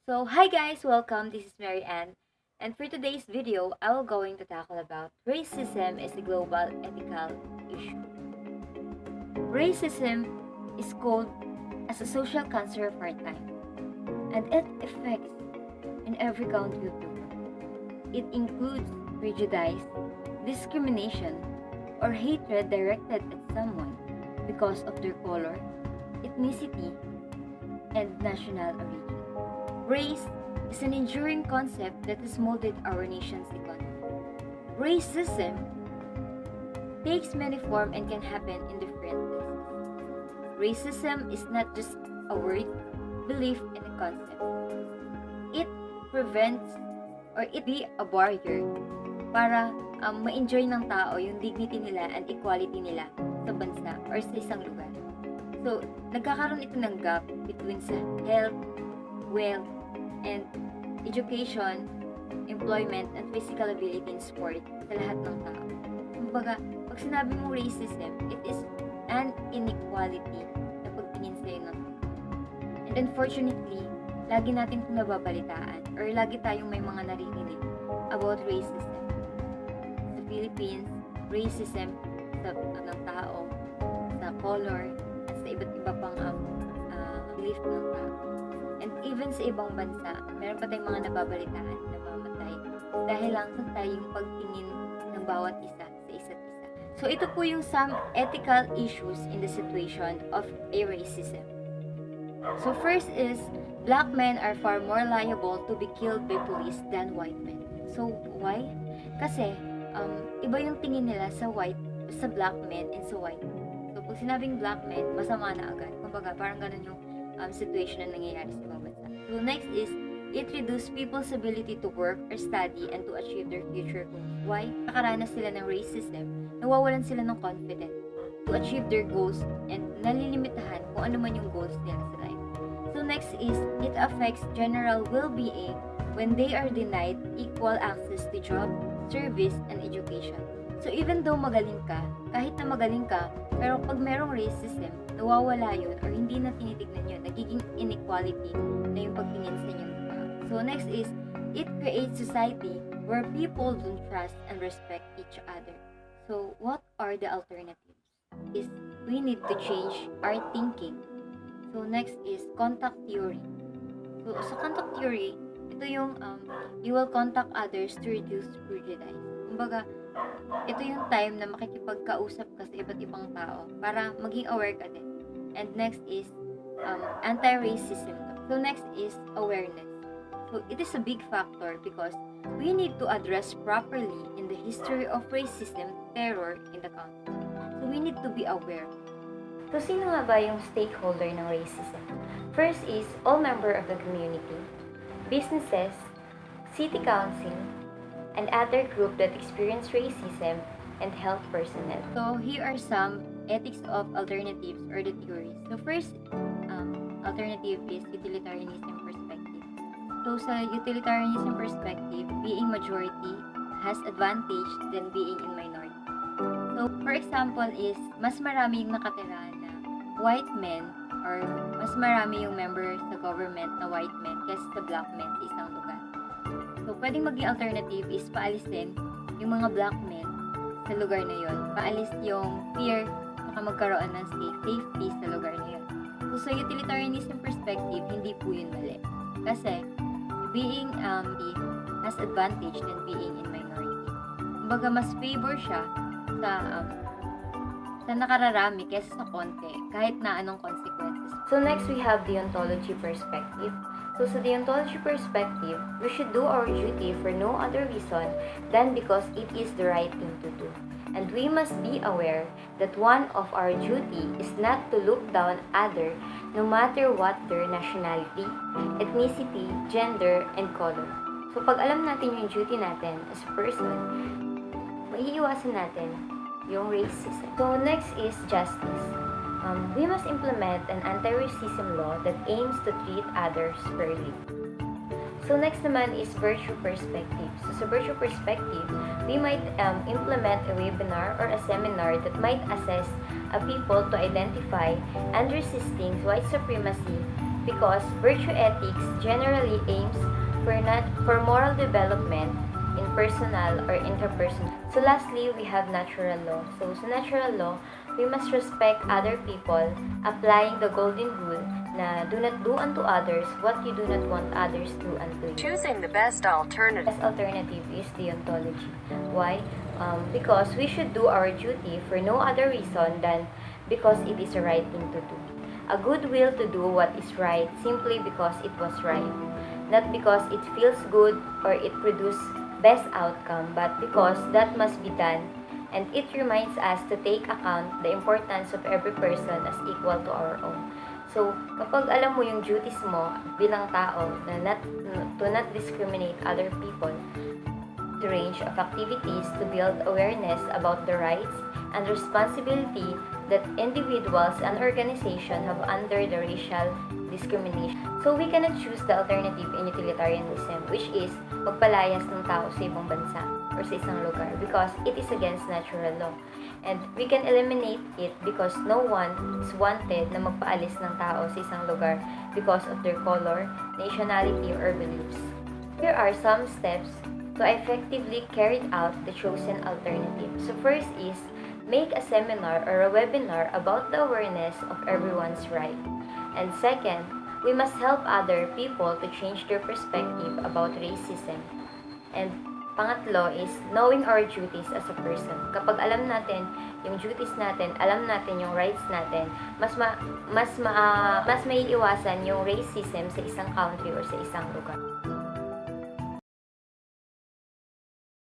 So, hi guys, welcome. This is Mary Ann, and for today's video, I will going to tackle about racism is a global ethical issue. Racism is called as a social cancer of our time, and it affects in every country of the world. It includes prejudice, discrimination, or hatred directed at someone because of their color, ethnicity, and national origin. Race is an enduring concept that has molded our nation's economy. Racism takes many forms and can happen in different places. Racism is not just a word, belief, and a concept. It prevents or it be a barrier para ma-enjoy ng tao yung dignity nila and equality nila sa bansa or sa isang lugar. So, nagkakaroon ito ng gap between sa health, wealth, and education, employment, and physical ability in sport sa lahat ng tao. Kumbaga, pag sinabi mong racism, it is an inequality na pagtingin sa'yo ng tao. And unfortunately, lagi natin ito nababalitaan or lagi tayong may mga naririnig about racism. Sa Philippines, racism sa ng tao, sa color, at sa iba't iba pang belief ng tao. And even sa ibang bansa, meron pa tayong mga nababalitaan na mamatay dahil lang sa tayong pagtingin ng bawat isa sa isa't isa. So ito po yung some ethical issues in the situation of a racism. So first is, black men are far more liable to be killed by police than white men. So why? Kasi iba yung tingin nila sa black men and sa white men. So pag sinabing black men, masama na agad. Kumbaga parang ganun yung situation na nangyayari sa mga bansa. So next is, it reduces people's ability to work or study and to achieve their future goals. Why? Nakaranas sila ng racism, nawawalan sila ng confidence to achieve their goals and nalilimitahan kung ano man yung goals nila sa life. So next is, it affects general well-being when they are denied equal access to job, service, and education. So even though magaling ka, kahit na magaling ka, pero pag merong racism, nawawala yun or hindi na tinitignan yun, nagiging inequality na yung pagtingin sa inyo. So next is, it creates society where people don't trust and respect each other. So what are the alternatives? Is we need to change our thinking. So next is contact theory. So sa contact theory, ito yung you will contact others to reduce prejudice. Kumbaga, ito yung time na makikipagkausap ka sa iba't ibang tao para maging aware ka din. And next is anti-racism. So next is awareness. So it is a big factor because we need to address properly in the history of racism, terror in the country. So we need to be aware. So sino nga ba yung stakeholder ng racism? First is all member of the community, businesses, city council, and other group that experience racism, and health personnel. So here are some ethics of alternatives or the theories. So first alternative is utilitarianism perspective. So sa utilitarianism perspective, being majority has advantage than being in minority. So for example is, mas marami yung nakatira na white men or mas marami yung member sa government na white men kaysa sa black men sa isang lugar. So, pwedeng maging alternative is paalisin yung mga black men sa lugar na yun. Paalis yung fear na magkaroon ng safety sa lugar na yun. So, sa utilitarianism perspective, hindi po yun mali. Kasi, being has advantage than being in minority. Kumbaga, mas favor siya sa nakararami kaysa sa konti, kahit na anong consequences. So, next we have deontology perspective. So, sa deontology perspective, we should do our duty for no other reason than because it is the right thing to do. And we must be aware that one of our duty is not to look down other, no matter what their nationality, ethnicity, gender, and color. So, pag alam natin yung duty natin as a person, maiiwasan natin yung racism. So, next is justice. We must implement an anti-racism law that aims to treat others fairly. So next naman is virtue perspective. So sa virtue perspective, we might implement a webinar or a seminar that might assess a people to identify and resisting white supremacy because virtue ethics generally aims for moral development in personal or interpersonal. So lastly, we have natural law. So sa natural law, we must respect other people, applying the golden rule na do not do unto others what you do not want others to do unto you. Choosing the best alternative. Best alternative is deontology. Why? Because we should do our duty for no other reason than because it is the right thing to do. A good will to do what is right simply because it was right. Not because it feels good or it produces best outcome, but because that must be done. And it reminds us to take account the importance of every person as equal to our own. So, kapag alam mo yung duties mo bilang tao na to not discriminate other people, the range of activities to build awareness about the rights and responsibility that individuals and organizations have under the racial discrimination. So we cannot choose the alternative in utilitarianism, which is pagpalayas ng tao sa ibang bansa or sa isang lugar because it is against natural law. And we can eliminate it because no one is wanted na magpaalis ng tao sa isang lugar because of their color, nationality, or beliefs. Here are some steps to effectively carry out the chosen alternative. So first is, make a seminar or a webinar about the awareness of everyone's right. And second, we must help other people to change their perspective about racism. And pangatlo is knowing our duties as a person. Kapag alam natin yung duties natin, alam natin yung rights natin, mas maiiwasan yung racism sa isang country or sa isang lugar.